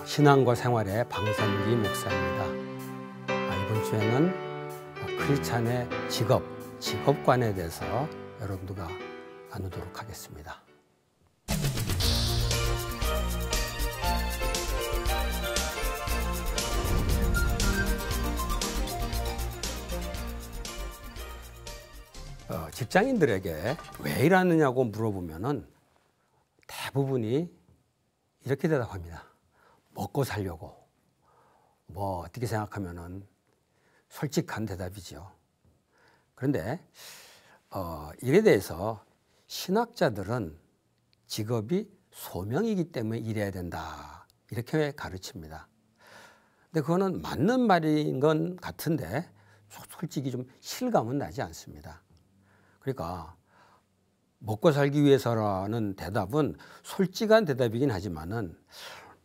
신앙과 생활의 방선기 목사입니다. 이번 주에는 크리스찬의 직업관에 대해서 여러분들과 나누도록 하겠습니다. 직장인들에게 왜 일하느냐고 물어보면은 대부분이 이렇게 대답합니다. 먹고 살려고. 어떻게 생각하면은 솔직한 대답이죠. 그런데 일에 대해서 신학자들은 직업이 소명이기 때문에 일해야 된다. 이렇게 가르칩니다. 근데 그거는 맞는 말인 건 같은데 솔직히 좀 실감은 나지 않습니다. 그러니까 먹고 살기 위해서라는 대답은 솔직한 대답이긴 하지만은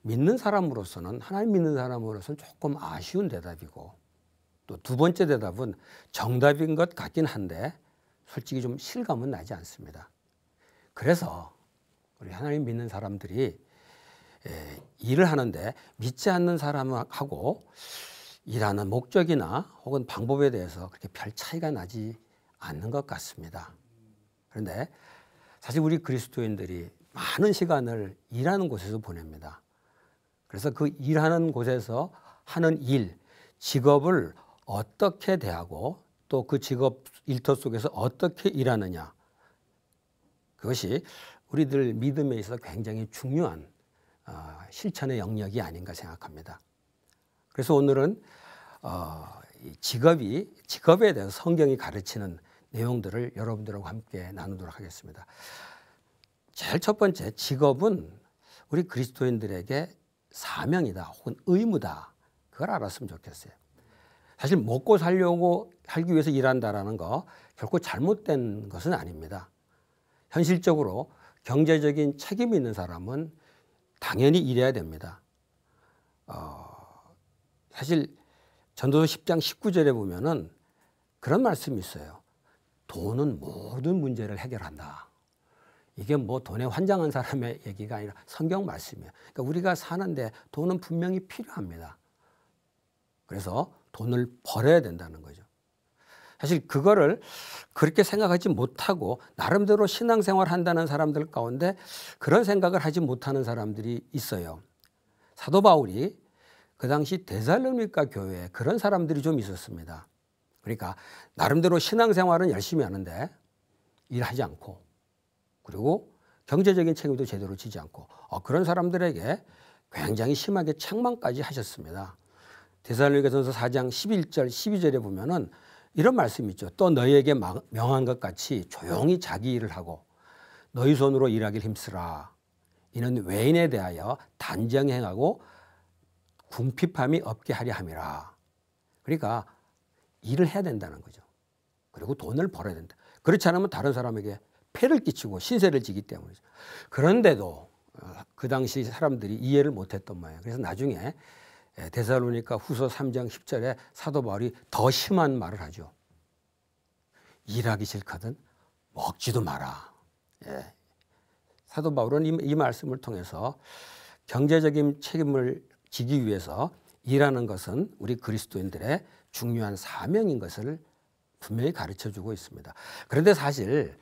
믿는 사람으로서는, 하나님 믿는 사람으로서는 조금 아쉬운 대답이고, 또 두 번째 대답은 정답인 것 같긴 한데 솔직히 좀 실감은 나지 않습니다. 그래서 우리 하나님 믿는 사람들이 일을 하는데 믿지 않는 사람하고 일하는 목적이나 혹은 방법에 대해서 그렇게 별 차이가 나지 않는 것 같습니다. 그런데 사실 우리 그리스도인들이 많은 시간을 일하는 곳에서 보냅니다. 그래서 그 일하는 곳에서 하는 일, 직업을 어떻게 대하고 또 그 직업 일터 속에서 어떻게 일하느냐, 그것이 우리들 믿음에 있어서 굉장히 중요한 실천의 영역이 아닌가 생각합니다. 그래서 오늘은 직업에 대해서 성경이 가르치는 내용들을 여러분들하고 함께 나누도록 하겠습니다. 제일 첫 번째, 직업은 우리 그리스도인들에게 사명이다 혹은 의무다. 그걸 알았으면 좋겠어요. 사실 먹고 살기 위해서 일한다라는 거 결코 잘못된 것은 아닙니다. 현실적으로 경제적인 책임이 있는 사람은 당연히 일해야 됩니다. 사실 전도서 10장 19절에 보면은 그런 말씀이 있어요. 돈은 모든 문제를 해결한다. 이게 돈에 환장한 사람의 얘기가 아니라 성경 말씀이에요. 그러니까 우리가 사는데 돈은 분명히 필요합니다. 그래서 돈을 벌어야 된다는 거죠. 사실 그거를 그렇게 생각하지 못하고 나름대로 신앙생활 한다는 사람들 가운데 그런 생각을 하지 못하는 사람들이 있어요. 사도 바울이 그 당시 데살로니가 교회에 그런 사람들이 좀 있었습니다. 그러니까 나름대로 신앙생활은 열심히 하는데 일하지 않고, 그리고 경제적인 책임도 제대로 지지 않고, 그런 사람들에게 굉장히 심하게 책망까지 하셨습니다. 데살로니가전서 4장 11절 12절에 보면은 이런 말씀이 있죠. 또 너희에게 명한 것 같이 조용히 자기 일을 하고 너희 손으로 일하길 힘쓰라. 이는 외인에 대하여 단정히 행하고 궁핍함이 없게 하려 함이라. 그러니까 일을 해야 된다는 거죠. 그리고 돈을 벌어야 된다. 그렇지 않으면 다른 사람에게 폐를 끼치고 신세를 지기 때문이죠. 그런데도 그 당시 사람들이 이해를 못했던 모양이에요. 그래서 나중에 데살로니가 후서 3장 10절에 사도 바울이 더 심한 말을 하죠. 일하기 싫거든 먹지도 마라. 사도 바울은 이 말씀을 통해서 경제적인 책임을 지기 위해서 일하는 것은 우리 그리스도인들의 중요한 사명인 것을 분명히 가르쳐주고 있습니다. 그런데 사실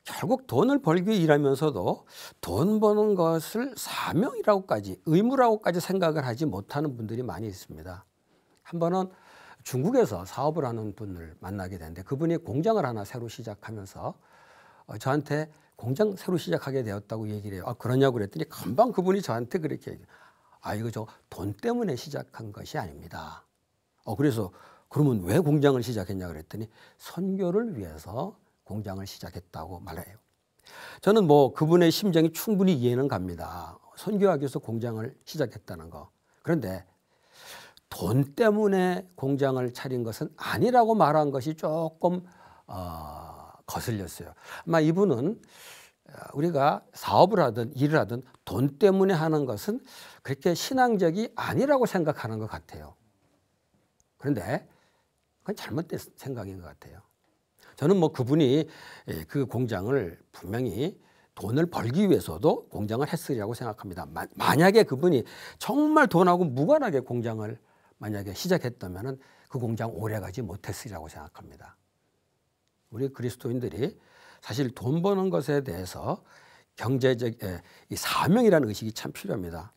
결국 돈을 벌기 위해 일하면서도 돈 버는 것을 사명이라고까지, 의무라고까지 생각을 하지 못하는 분들이 많이 있습니다. 한 번은 중국에서 사업을 하는 분을 만나게 됐는데 그분이 공장을 하나 새로 시작하면서 저한테 공장 새로 시작하게 되었다고 얘기를 해요. 그러냐고 그랬더니 금방 그분이 저한테 그렇게 얘기해요. 이거 저 돈 때문에 시작한 것이 아닙니다. 그래서 그러면 왜 공장을 시작했냐 그랬더니 선교를 위해서 공장을 시작했다고 말해요. 저는 그분의 심정이 충분히 이해는 갑니다. 선교하기 위해서 공장을 시작했다는 거. 그런데 돈 때문에 공장을 차린 것은 아니라고 말한 것이 조금 거슬렸어요. 아마 이분은 우리가 사업을 하든 일을 하든 돈 때문에 하는 것은 그렇게 신앙적이 아니라고 생각하는 것 같아요. 그런데 그건 잘못된 생각인 것 같아요. 저는 그분이 그 공장을 분명히 돈을 벌기 위해서도 공장을 했으리라고 생각합니다. 만약에 그분이 정말 돈하고 무관하게 공장을 만약에 시작했다면 그 공장 오래가지 못했으리라고 생각합니다. 우리 그리스도인들이 사실 돈 버는 것에 대해서 경제적 이 사명이라는 의식이 참 필요합니다.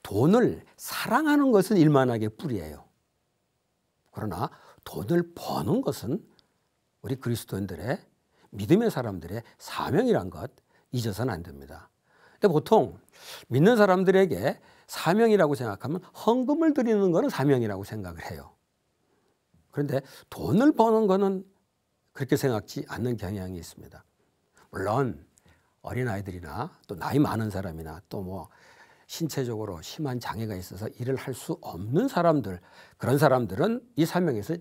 돈을 사랑하는 것은 일만하게 뿌리예요. 그러나 돈을 버는 것은 우리 그리스도인들의 믿음의 사람들의 사명이란 것 잊어서는 안 됩니다. 근데 보통 믿는 사람들에게 사명이라고 생각하면 헌금을 드리는 것은 사명이라고 생각을 해요. 그런데 돈을 버는 것은 그렇게 생각지 않는 경향이 있습니다. 물론 어린아이들이나 또 나이 많은 사람이나 또 뭐 신체적으로 심한 장애가 있어서 일을 할 수 없는 사람들, 그런 사람들은 이 사명에서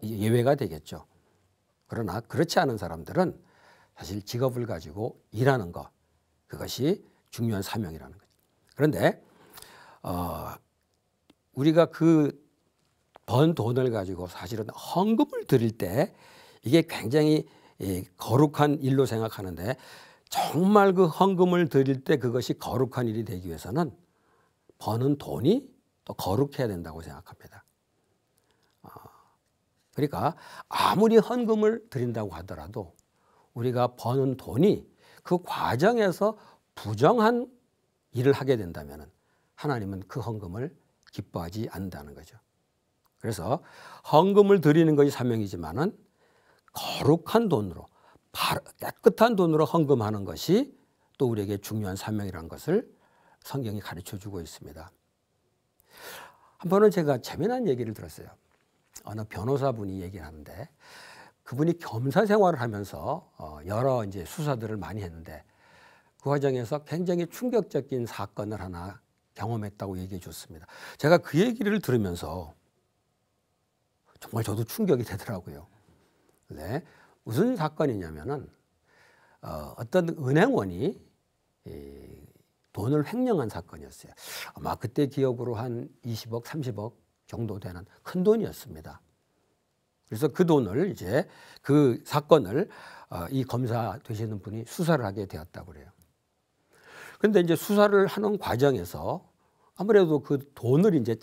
예외가 되겠죠. 그러나 그렇지 않은 사람들은 사실 직업을 가지고 일하는 것, 그것이 중요한 사명이라는 거죠. 그런데 우리가 그 번 돈을 가지고 사실은 헌금을 드릴 때 이게 굉장히 거룩한 일로 생각하는데, 정말 그 헌금을 드릴 때 그것이 거룩한 일이 되기 위해서는 버는 돈이 또 거룩해야 된다고 생각합니다. 그러니까 아무리 헌금을 드린다고 하더라도 우리가 버는 돈이 그 과정에서 부정한 일을 하게 된다면 하나님은 그 헌금을 기뻐하지 않는다는 거죠. 그래서 헌금을 드리는 것이 사명이지만은 거룩한 돈으로, 깨끗한 돈으로 헌금하는 것이 또 우리에게 중요한 사명이라는 것을 성경이 가르쳐 주고 있습니다. 한 번은 제가 재미난 얘기를 들었어요. 어느 변호사분이 얘기를 하는데, 그분이 검사 생활을 하면서 여러 이제 수사들을 많이 했는데 그 과정에서 굉장히 충격적인 사건을 하나 경험했다고 얘기해 줬습니다. 제가 그 얘기를 들으면서 정말 저도 충격이 되더라고요. 네, 무슨 사건이냐면은 어떤 은행원이 돈을 횡령한 사건이었어요. 아마 그때 기억으로 한 20억, 30억 정도 되는 큰 돈이었습니다. 그래서 그 돈을 이제 그 사건을 이 검사 되시는 분이 수사를 하게 되었다고 그래요. 그런데 이제 수사를 하는 과정에서 아무래도 그 돈을 이제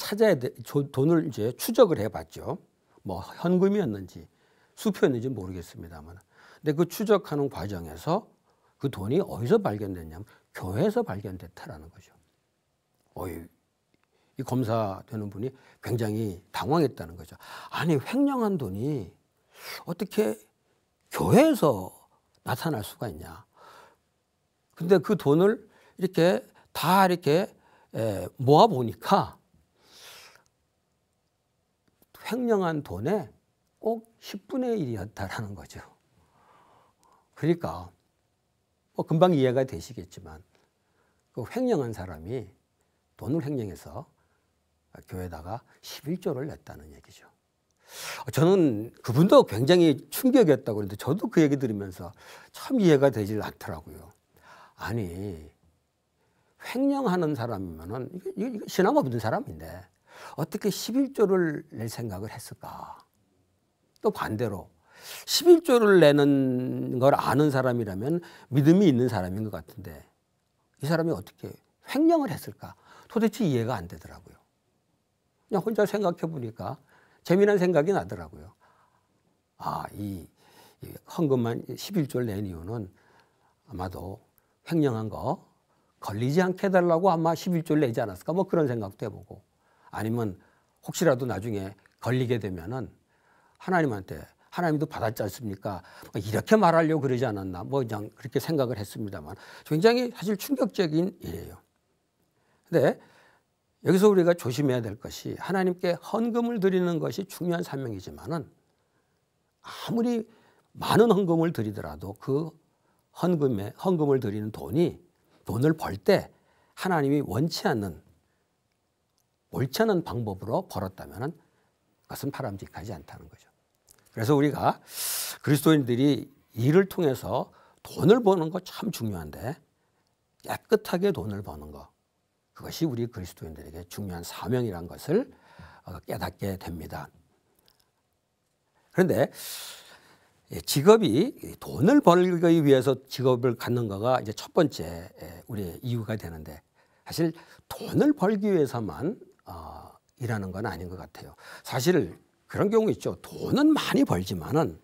돈을 이제 추적을 해봤죠. 뭐 현금이었는지 수표였는지 모르겠습니다만. 근데 그 추적하는 과정에서 그 돈이 어디서 발견됐냐면 교회에서 발견됐다라는 거죠. 이 검사 되는 분이 굉장히 당황했다는 거죠. 아니, 횡령한 돈이 어떻게 교회에서 나타날 수가 있냐. 근데 그 돈을 이렇게 다 이렇게 모아 보니까 횡령한 돈의 꼭 10분의 1이었다라는 거죠. 그러니까 뭐 금방 이해가 되시겠지만 그 횡령한 사람이 돈을 횡령해서 교회에다가 11조를 냈다는 얘기죠. 저는 그분도 굉장히 충격이었다고 그러는데 저도 그 얘기 들으면서 참 이해가 되질 않더라고요. 아니, 횡령하는 사람이면은 이게 신앙 없는 사람인데 어떻게 11조를 낼 생각을 했을까? 또 반대로 11조를 내는 걸 아는 사람이라면 믿음이 있는 사람인 것 같은데 이 사람이 어떻게 횡령을 했을까? 도대체 이해가 안 되더라고요. 그냥 혼자 생각해 보니까 재미난 생각이 나더라고요. 이 헌금만 11조를 낸 이유는 아마도 횡령한 거 걸리지 않게 해달라고 아마 11조를 내지 않았을까? 뭐 그런 생각도 해보고, 아니면 혹시라도 나중에 걸리게 되면은 하나님도 받았지 않습니까? 이렇게 말하려고 그러지 않았나? 뭐 그냥 그렇게 생각을 했습니다만 굉장히 사실 충격적인 일이에요. 근데 여기서 우리가 조심해야 될 것이, 하나님께 헌금을 드리는 것이 중요한 사명이지만은 아무리 많은 헌금을 드리더라도 그 헌금을 드리는 돈을 벌 때 하나님이 옳지 않는 방법으로 벌었다면 그것은 바람직하지 않다는 거죠. 그래서 우리가 그리스도인들이 일을 통해서 돈을 버는 거 참 중요한데 깨끗하게 돈을 버는 거, 그것이 우리 그리스도인들에게 중요한 사명이라는 것을 깨닫게 됩니다. 그런데 직업이 돈을 벌기 위해서 직업을 갖는 거가 이제 첫 번째 우리의 이유가 되는데 사실 돈을 벌기 위해서만 일하는 건 아닌 것 같아요. 사실 그런 경우 있죠. 돈은 많이 벌지만은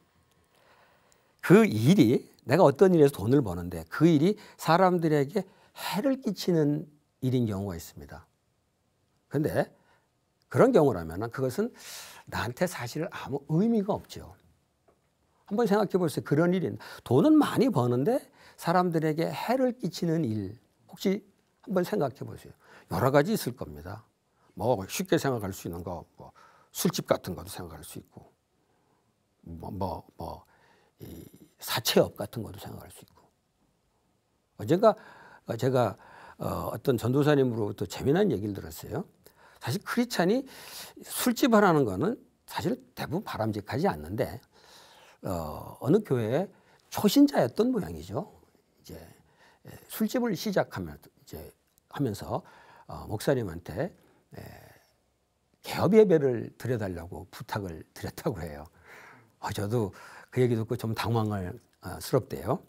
그 일이 내가 어떤 일에서 돈을 버는데 그 일이 사람들에게 해를 끼치는 일인 경우가 있습니다. 그런데 그런 경우라면 그것은 나한테 사실 아무 의미가 없죠. 한번 생각해 보세요. 그런 일인 돈은 많이 버는데 사람들에게 해를 끼치는 일 혹시 한번 생각해 보세요. 여러 가지 있을 겁니다. 뭐 쉽게 생각할 수 있는 거, 뭐 술집 같은 것도 생각할 수 있고, 이 사채업 같은 것도 생각할 수 있고. 언젠가 제가 어떤 전도사님으로부터 재미난 얘기를 들었어요. 사실 크리스찬이 술집 하라는 거는 사실 대부분 바람직하지 않는데 어느 교회에 초신자였던 모양이죠. 이제 술집을 시작하면서 목사님한테 개업 예배를 드려달라고 부탁을 드렸다고 해요. 저도 그 얘기 듣고 좀 당황을 스럽대요.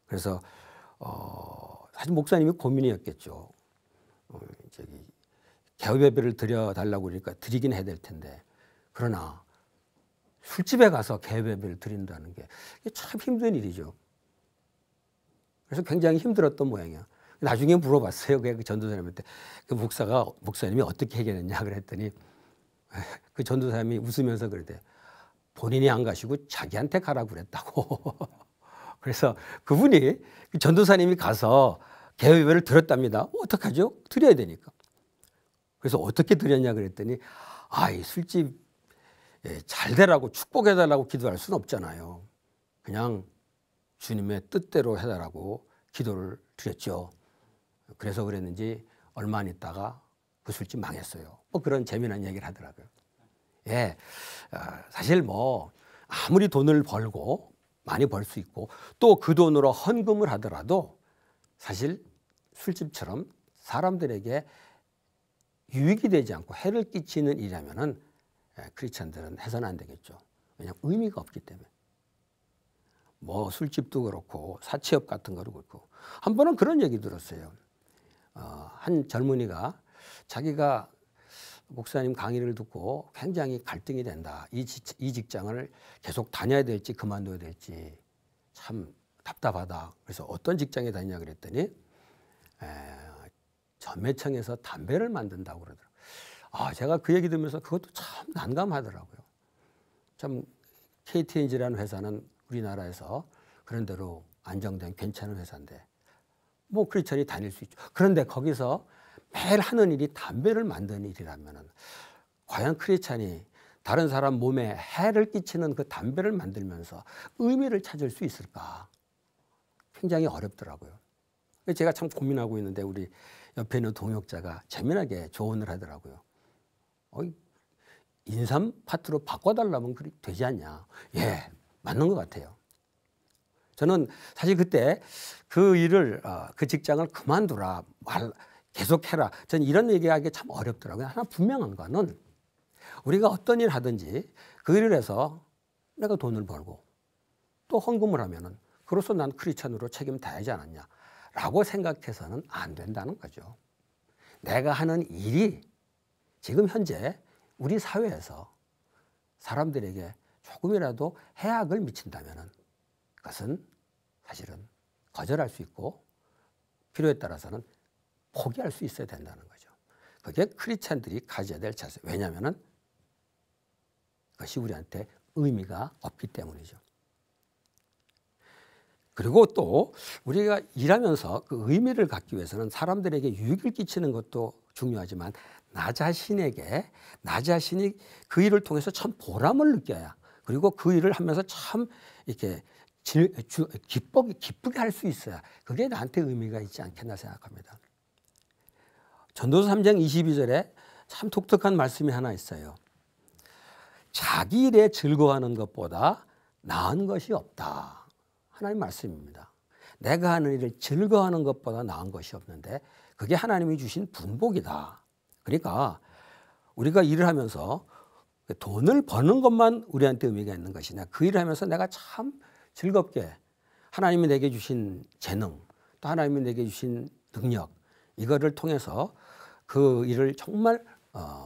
그래서 사실 목사님이 고민이었겠죠. 개업 예배를 드려달라고 그러니까 드리긴 해야 될 텐데 그러나 술집에 가서 개업 예배를 드린다는 게 참 힘든 일이죠. 그래서 굉장히 힘들었던 모양이야. 나중에 물어봤어요. 그 전도사님한테 그 목사님이 어떻게 해결했냐 그랬더니 그 전도사님이 웃으면서 그러대. 본인이 안 가시고 자기한테 가라고 그랬다고. 그래서 그분이 전도사님이 가서 개업 예배를 드렸답니다. 어떡하죠? 드려야 되니까. 그래서 어떻게 드렸냐 그랬더니 이 술집 잘 되라고 축복해달라고 기도할 수는 없잖아요. 그냥 주님의 뜻대로 해달라고 기도를 드렸죠. 그래서 그랬는지 얼마 안 있다가 그 술집 망했어요. 뭐 그런 재미난 얘기를 하더라고요. 사실 뭐 아무리 돈을 벌고 많이 벌 수 있고 또 그 돈으로 헌금을 하더라도 사실 술집처럼 사람들에게 유익이 되지 않고 해를 끼치는 일이라면은 크리스찬들은 해서는 안 되겠죠. 왜냐하면 의미가 없기 때문에. 뭐 술집도 그렇고 사채업 같은 거도 그렇고 한 번은 그런 얘기 들었어요. 한 젊은이가 자기가 목사님 강의를 듣고 굉장히 갈등이 된다. 이 직장을 계속 다녀야 될지 그만둬야 될지 참 답답하다. 그래서 어떤 직장에 다니냐 그랬더니 전매청에서 담배를 만든다고 그러더라고요. 제가 그 얘기 들으면서 그것도 참 난감하더라고요. 참 KTNG라는 회사는 우리나라에서 그런 대로 안정된 괜찮은 회사인데 뭐 크리스천이 다닐 수 있죠. 그런데 거기서 매일 하는 일이 담배를 만드는 일이라면 과연 크리스천이 다른 사람 몸에 해를 끼치는 그 담배를 만들면서 의미를 찾을 수 있을까? 굉장히 어렵더라고요. 제가 참 고민하고 있는데 우리 옆에 있는 동역자가 재미나게 조언을 하더라고요. 인삼 파트로 바꿔달라면 되지 않냐. 맞는 것 같아요. 저는 사실 그때 그 일을 그 직장을 그만두라 계속해라. 저는 이런 얘기하기 참 어렵더라고요. 하나 분명한 거는 우리가 어떤 일 하든지 그 일을 해서 내가 돈을 벌고 또 헌금을 하면은 그로써 난 크리스천으로 책임다하지 않았냐라고 생각해서는 안 된다는 거죠. 내가 하는 일이 지금 현재 우리 사회에서 사람들에게 조금이라도 해악을 미친다면은 그것은 사실은 거절할 수 있고 필요에 따라서는 포기할 수 있어야 된다는 거죠. 그게 크리스찬들이 가져야 될 자세. 왜냐하면은 그것이 우리한테 의미가 없기 때문이죠. 그리고 또 우리가 일하면서 그 의미를 갖기 위해서는 사람들에게 유익을 끼치는 것도 중요하지만 나 자신이 그 일을 통해서 참 보람을 느껴야 그리고 그 일을 하면서 참 이렇게 기쁘게 할 수 있어야 그게 나한테 의미가 있지 않겠나 생각합니다. 전도서 3장 22절에 참 독특한 말씀이 하나 있어요. 자기 일에 즐거워하는 것보다 나은 것이 없다. 하나님 말씀입니다. 내가 하는 일을 즐거워하는 것보다 나은 것이 없는데 그게 하나님이 주신 분복이다. 그러니까 우리가 일을 하면서 돈을 버는 것만 우리한테 의미가 있는 것이냐. 그 일을 하면서 내가 참 즐겁게 하나님이 내게 주신 재능, 또 하나님이 내게 주신 능력, 이거를 통해서 그 일을 정말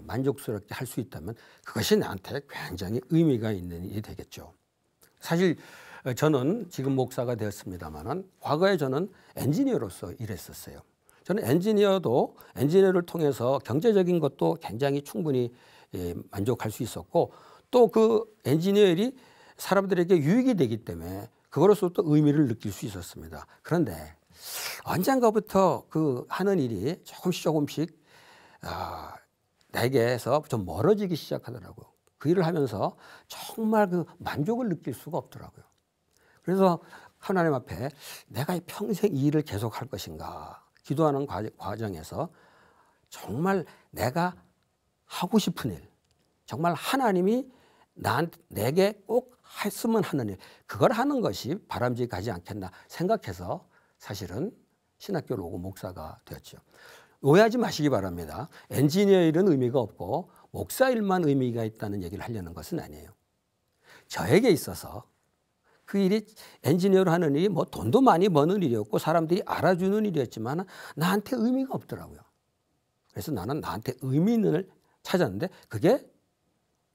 만족스럽게 할 수 있다면 그것이 나한테 굉장히 의미가 있는 일이 되겠죠. 사실 저는 지금 목사가 되었습니다만 과거에 저는 엔지니어로서 일했었어요. 저는 엔지니어를 통해서 경제적인 것도 굉장히 충분히 만족할 수 있었고, 또 그 엔지니어일이 사람들에게 유익이 되기 때문에 그거로서 또 의미를 느낄 수 있었습니다. 그런데 언젠가부터 그 하는 일이 조금씩 내게서 좀 멀어지기 시작하더라고요. 그 일을 하면서 정말 그 만족을 느낄 수가 없더라고요. 그래서 하나님 앞에 내가 평생 이 일을 계속할 것인가 기도하는 과정에서 정말 내가 하고 싶은 일, 정말 하나님이 내게 꼭 했으면 하는 일, 그걸 하는 것이 바람직하지 않겠나 생각해서 사실은 신학교를 오고 목사가 되었죠. 오해하지 마시기 바랍니다. 엔지니어 일은 의미가 없고 목사 일만 의미가 있다는 얘기를 하려는 것은 아니에요. 저에게 있어서 그 일이 엔지니어로 하는 일이 뭐 돈도 많이 버는 일이었고 사람들이 알아주는 일이었지만 나한테 의미가 없더라고요. 그래서 나는 나한테 의미 있는 일을 찾았는데 그게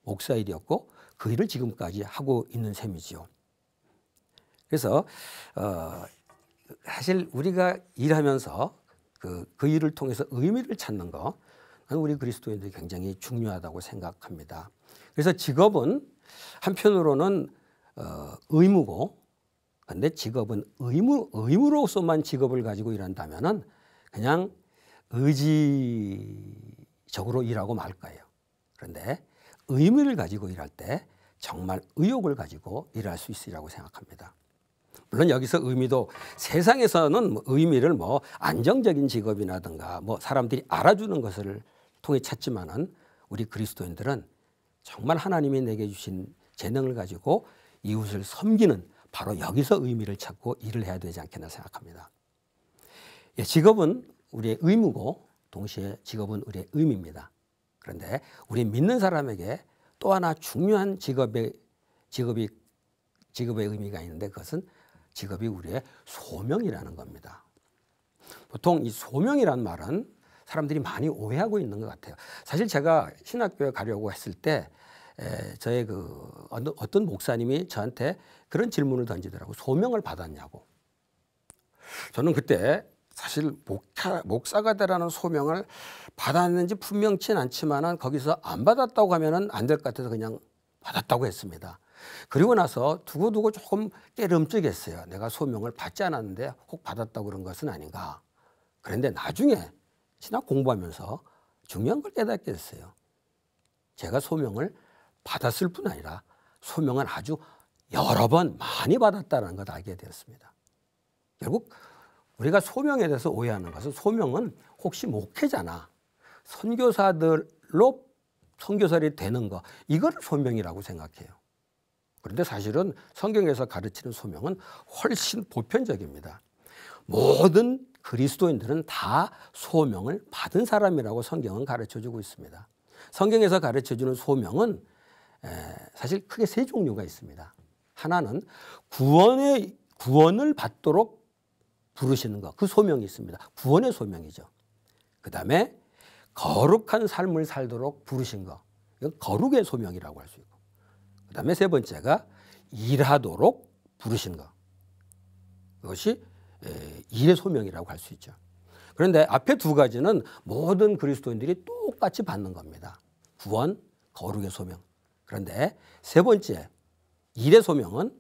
목사 일이었고 그 일을 지금까지 하고 있는 셈이지요. 그래서 사실 우리가 일하면서 그 일을 통해서 의미를 찾는 거, 우리 그리스도인들이 굉장히 중요하다고 생각합니다. 그래서 직업은 한편으로는 의무고, 근데 직업은 의무로서만 직업을 가지고 일한다면은 그냥 의지적으로 일하고 말 거예요. 그런데 의미를 가지고 일할 때 정말 의욕을 가지고 일할 수 있으리라고 생각합니다. 물론 여기서 의미도 세상에서는 의미를 안정적인 직업이라든가 사람들이 알아주는 것을 통해 찾지만은 우리 그리스도인들은 정말 하나님이 내게 주신 재능을 가지고 이웃을 섬기는 바로 여기서 의미를 찾고 일을 해야 되지 않겠나 생각합니다. 직업은 우리의 의무고 동시에 직업은 우리의 의미입니다. 그런데 우리 믿는 사람에게 또 하나 중요한 직업의 의미가 있는데 그것은 직업이 우리의 소명이라는 겁니다. 보통 이 소명이란 말은 사람들이 많이 오해하고 있는 것 같아요. 사실 제가 신학교에 가려고 했을 때 저의 어떤 목사님이 저한테 그런 질문을 던지더라고요. 소명을 받았냐고. 저는 그때 사실 목사가 되라는 소명을 받았는지 분명치는 않지만 거기서 안 받았다고 하면 안 될 것 같아서 그냥 받았다고 했습니다. 그리고 나서 두고두고 조금 깨름직했어요. 내가 소명을 받지 않았는데 혹 받았다고 그런 것은 아닌가. 그런데 나중에 신학 공부하면서 중요한 걸 깨닫게 됐어요. 제가 소명을 받았을 뿐 아니라 소명을 아주 여러 번 많이 받았다는 걸 알게 되었습니다. 결국 우리가 소명에 대해서 오해하는 것은 소명은 혹시 목회자나 선교사들로 선교사들이 되는 거, 이걸 소명이라고 생각해요. 그런데 사실은 성경에서 가르치는 소명은 훨씬 보편적입니다. 모든 그리스도인들은 다 소명을 받은 사람이라고 성경은 가르쳐주고 있습니다. 성경에서 가르쳐주는 소명은 사실 크게 세 종류가 있습니다. 하나는 구원을 받도록 부르시는 것, 그 소명이 있습니다. 구원의 소명이죠. 그 다음에 거룩한 삶을 살도록 부르신 것, 이건 거룩의 소명이라고 할 수 있고, 그 다음에 세 번째가 일하도록 부르신 것, 그것이 일의 소명이라고 할 수 있죠. 그런데 앞에 두 가지는 모든 그리스도인들이 똑같이 받는 겁니다. 구원, 거룩의 소명. 그런데 세 번째 일의 소명은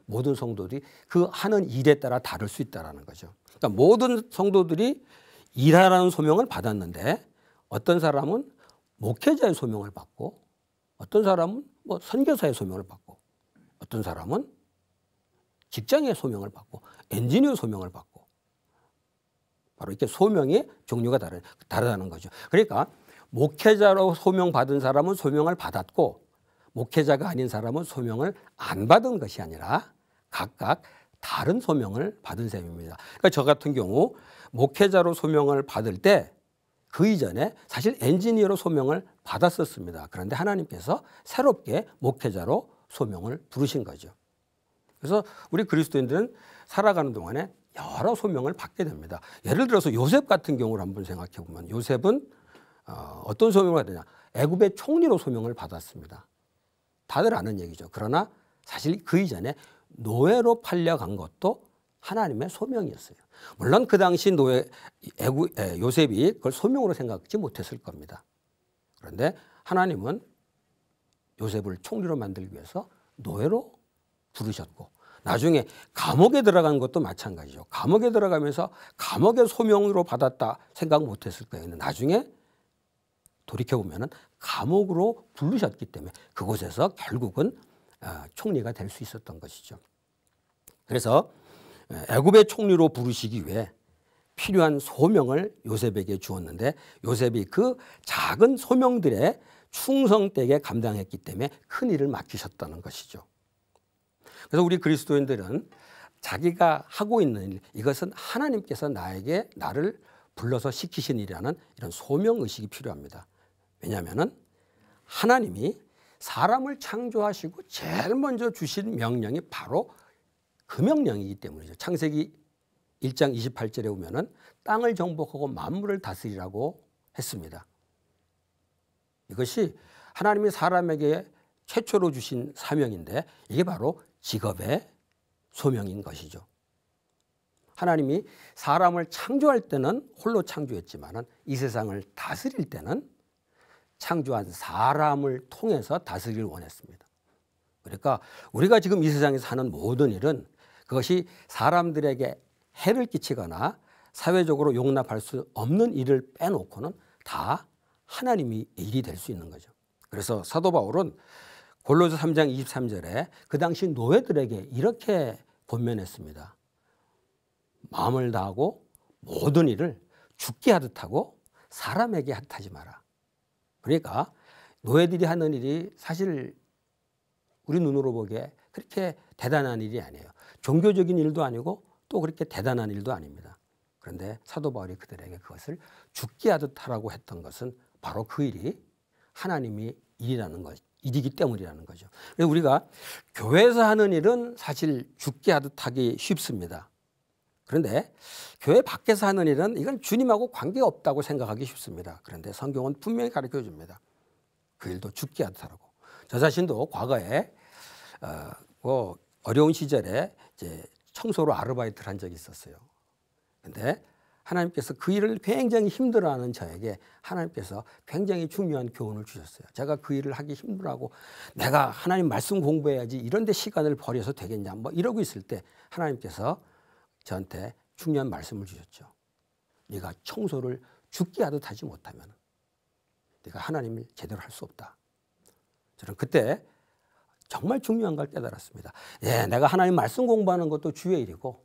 모든 성도들이 그 하는 일에 따라 다를 수 있다는 거죠. 그러니까 모든 성도들이 일하라는 소명을 받았는데 어떤 사람은 목회자의 소명을 받고 어떤 사람은 선교사의 소명을 받고 어떤 사람은 직장의 소명을 받고 엔지니어 소명을 받고 바로 이렇게 소명의 종류가 다르다는 거죠. 그러니까 목회자로 소명받은 사람은 소명을 받았고 목회자가 아닌 사람은 소명을 안 받은 것이 아니라 각각 다른 소명을 받은 셈입니다. 그러니까 저 같은 경우 목회자로 소명을 받을 때 그 이전에 사실 엔지니어로 소명을 받았었습니다. 그런데 하나님께서 새롭게 목회자로 소명을 부르신 거죠. 그래서 우리 그리스도인들은 살아가는 동안에 여러 소명을 받게 됩니다. 예를 들어서 요셉 같은 경우를 한번 생각해 보면 요셉은 어떤 소명을 받느냐. 애굽의 총리로 소명을 받았습니다. 다들 아는 얘기죠. 그러나 사실 그 이전에 노예로 팔려간 것도 하나님의 소명이었어요. 물론 그 당시 요셉이 그걸 소명으로 생각하지 못했을 겁니다. 그런데 하나님은 요셉을 총리로 만들기 위해서 노예로 부르셨고 나중에 감옥에 들어간 것도 마찬가지죠. 감옥에 들어가면서 감옥의 소명으로 받았다 생각 못했을 거예요. 나중에 돌이켜보면 감옥으로 부르셨기 때문에 그곳에서 결국은 총리가 될 수 있었던 것이죠. 그래서 애굽의 총리로 부르시기 위해 필요한 소명을 요셉에게 주었는데 요셉이 그 작은 소명들에 충성되게 감당했기 때문에 큰 일을 맡기셨다는 것이죠. 그래서 우리 그리스도인들은 자기가 하고 있는 일, 이것은 하나님께서 나를 불러서 시키신 일이라는 이런 소명의식이 필요합니다. 왜냐하면 하나님이 사람을 창조하시고 제일 먼저 주신 명령이 바로 그 명령이기 때문이죠. 창세기 1장 28절에 보면은 땅을 정복하고 만물을 다스리라고 했습니다. 이것이 하나님이 사람에게 최초로 주신 사명인데 이게 바로 직업의 소명인 것이죠. 하나님이 사람을 창조할 때는 홀로 창조했지만은 이 세상을 다스릴 때는 창조한 사람을 통해서 다스리길 원했습니다. 그러니까 우리가 지금 이 세상에서 하는 모든 일은 그것이 사람들에게 해를 끼치거나 사회적으로 용납할 수 없는 일을 빼놓고는 다 하나님이 일이 될 수 있는 거죠. 그래서 사도 바울은 골로새 3장 23절에 그 당시 노예들에게 이렇게 권면했습니다. 마음을 다하고 모든 일을 죽게 하듯 하고 사람에게 하듯 하지 마라. 그러니까 노예들이 하는 일이 사실 우리 눈으로 보기에 그렇게 대단한 일이 아니에요. 종교적인 일도 아니고 또 그렇게 대단한 일도 아닙니다. 그런데 사도 바울이 그들에게 그것을 죽게 하듯 하라고 했던 것은 바로 그 일이 하나님이 일이기 때문이라는 거죠. 그래서 우리가 교회에서 하는 일은 사실 죽게 하듯 하기 쉽습니다. 그런데 교회 밖에서 하는 일은 이건 주님하고 관계가 없다고 생각하기 쉽습니다. 그런데 성경은 분명히 가르쳐 줍니다. 그 일도 죽게 하듯 하라고. 저 자신도 과거에 어려운 시절에 이제 청소로 아르바이트를 한 적이 있었어요. 그런데 하나님께서 그 일을 굉장히 힘들어하는 저에게 하나님께서 굉장히 중요한 교훈을 주셨어요. 제가 그 일을 하기 힘들어하고 내가 하나님 말씀 공부해야지 이런 데 시간을 버려서 되겠냐 뭐 이러고 있을 때 하나님께서 저한테 중요한 말씀을 주셨죠. 네가 청소를 죽게 하듯 하지 못하면 네가 하나님을 제대로 할 수 없다. 저는 그때 정말 중요한 걸 깨달았습니다. 예, 내가 하나님 말씀 공부하는 것도 주의 일이고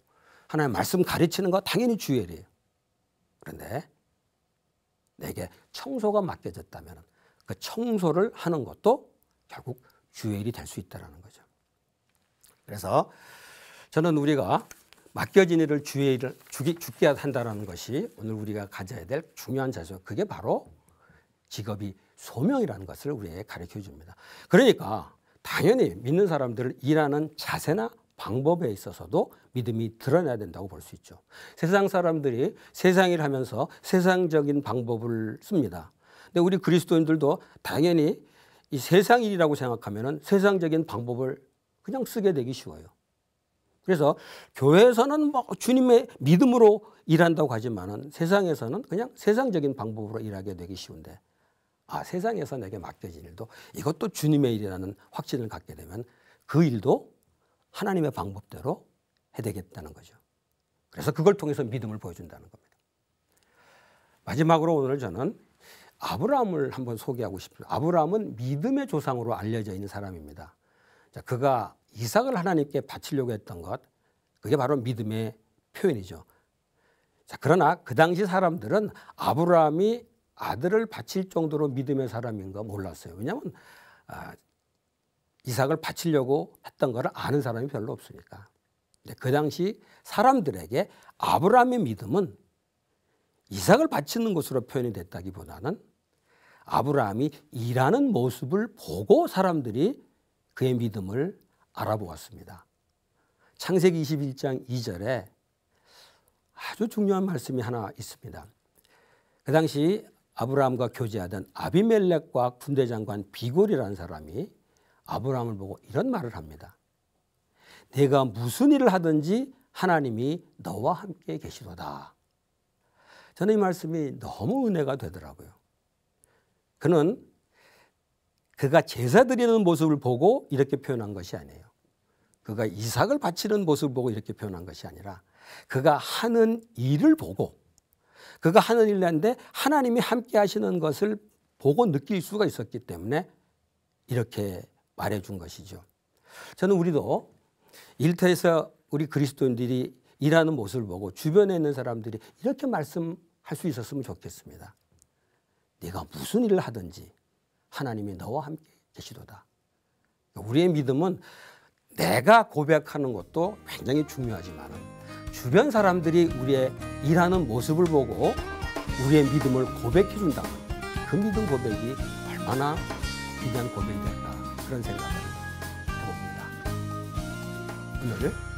하나님 말씀 가르치는 거 당연히 주의 일이에요. 그런데 내게 청소가 맡겨졌다면 그 청소를 하는 것도 결국 주의 일이 될 수 있다는 거죠. 그래서 저는 우리가 맡겨진 일을 주의 일을 죽게 한다는 것이 오늘 우리가 가져야 될 중요한 자세. 그게 바로 직업이 소명이라는 것을 우리에게 가르쳐 줍니다. 그러니까 당연히 믿는 사람들을 일하는 자세나 방법에 있어서도 믿음이 드러나야 된다고 볼 수 있죠. 세상 사람들이 세상 일을 하면서 세상적인 방법을 씁니다. 근데 우리 그리스도인들도 당연히 이 세상 일이라고 생각하면 세상적인 방법을 그냥 쓰게 되기 쉬워요. 그래서 교회에서는 뭐 주님의 믿음으로 일한다고 하지만은 세상에서는 그냥 세상적인 방법으로 일하게 되기 쉬운데 세상에서 내게 맡겨진 일도 이것도 주님의 일이라는 확신을 갖게 되면 그 일도 하나님의 방법대로 해야 되겠다는 거죠. 그래서 그걸 통해서 믿음을 보여준다는 겁니다. 마지막으로 오늘 저는 아브라함을 한번 소개하고 싶습니다. 아브라함은 믿음의 조상으로 알려져 있는 사람입니다. 자, 그가 이삭을 하나님께 바치려고 했던 것, 그게 바로 믿음의 표현이죠. 자, 그러나 그 당시 사람들은 아브라함이 아들을 바칠 정도로 믿음의 사람인 거 몰랐어요. 왜냐하면 이삭을 바치려고 했던 걸 아는 사람이 별로 없으니까. 근데 그 당시 사람들에게 아브라함의 믿음은 이삭을 바치는 것으로 표현이 됐다기보다는 아브라함이 일하는 모습을 보고 사람들이 그의 믿음을 알아보았습니다. 창세기 21장 2절에 아주 중요한 말씀이 하나 있습니다. 그 당시 아브라함과 교제하던 아비멜렉과 군대장관 비골이라는 사람이 아브라함을 보고 이런 말을 합니다. 내가 무슨 일을 하든지 하나님이 너와 함께 계시도다. 저는 이 말씀이 너무 은혜가 되더라고요. 그가 제사 드리는 모습을 보고 이렇게 표현한 것이 아니에요. 그가 이삭을 바치는 모습을 보고 이렇게 표현한 것이 아니라 그가 하는 일을 보고 그가 하는 일을 하는데 하나님이 함께 하시는 것을 보고 느낄 수가 있었기 때문에 이렇게 말해준 것이죠. 저는 우리도 일터에서 우리 그리스도인들이 일하는 모습을 보고 주변에 있는 사람들이 이렇게 말씀할 수 있었으면 좋겠습니다. 네가 무슨 일을 하든지 하나님이 너와 함께 계시도다. 우리의 믿음은 내가 고백하는 것도 굉장히 중요하지만 주변 사람들이 우리의 일하는 모습을 보고 우리의 믿음을 고백해 준다면 그 믿음 고백이 얼마나 귀한 고백이 될까 그런 생각을 해봅니다. 오늘